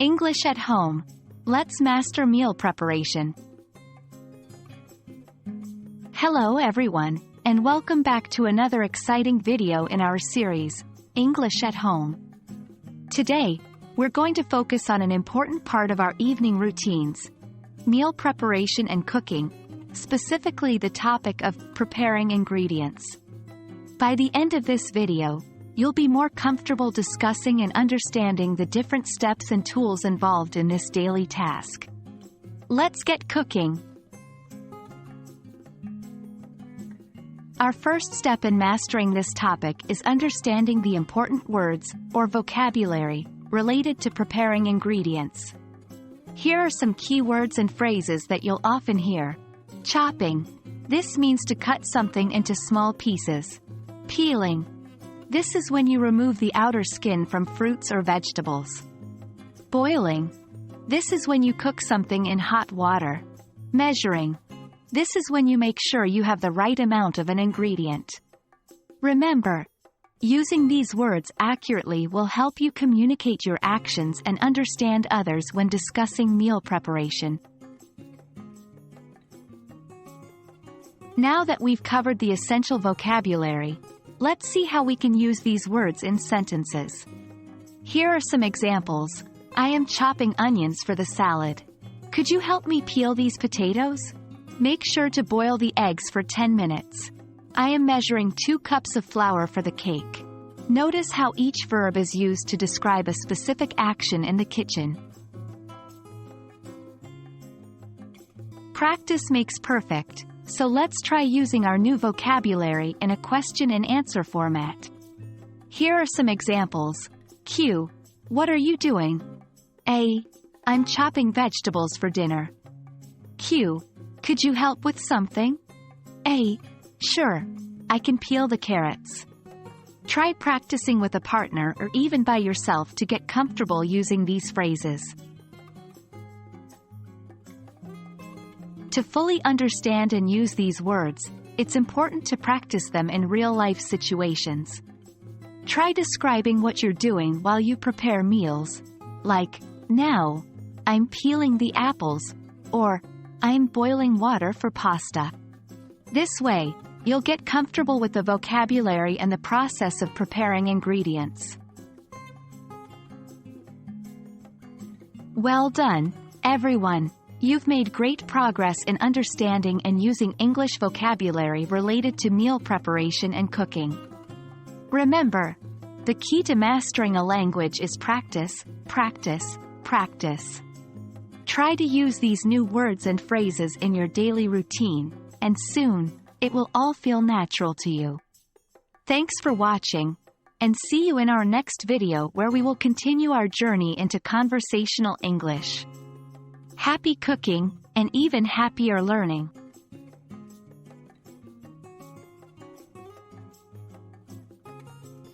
English at home. Let's master meal preparation. Hello everyone, and welcome back to another exciting video in our series, English at Home. Today, we're going to focus on an important part of our evening routines, meal preparation and cooking, specifically the topic of preparing ingredients. By the end of this video, you'll be more comfortable discussing and understanding the different steps and tools involved in this daily task. Let's get cooking. Our first step in mastering this topic is understanding the important words, or vocabulary, related to preparing ingredients. Here are some key words and phrases that you'll often hear. Chopping. This means to cut something into small pieces. Peeling. This is when you remove the outer skin from fruits or vegetables. Boiling. This is when you cook something in hot water. Measuring. This is when you make sure you have the right amount of an ingredient. Remember, using these words accurately will help you communicate your actions and understand others when discussing meal preparation. Now that we've covered the essential vocabulary, let's see how we can use these words in sentences. Here are some examples. I am chopping onions for the salad. Could you help me peel these potatoes? Make sure to boil the eggs for 10 minutes. I am measuring 2 cups of flour for the cake. Notice how each verb is used to describe a specific action in the kitchen. Practice makes perfect. So let's try using our new vocabulary in a question and answer format. Here are some examples. Q. What are you doing? A. I'm chopping vegetables for dinner. Q. Could you help with something? A. Sure. I can peel the carrots. Try practicing with a partner or even by yourself to get comfortable using these phrases. To fully understand and use these words, it's important to practice them in real-life situations. Try describing what you're doing while you prepare meals, like, now, I'm peeling the apples, or, I'm boiling water for pasta. This way, you'll get comfortable with the vocabulary and the process of preparing ingredients. Well done, everyone! You've made great progress in understanding and using English vocabulary related to meal preparation and cooking. Remember, the key to mastering a language is practice, practice, practice. Try to use these new words and phrases in your daily routine, and soon, it will all feel natural to you. Thanks for watching, and see you in our next video where we will continue our journey into conversational English. Happy cooking, and even happier learning!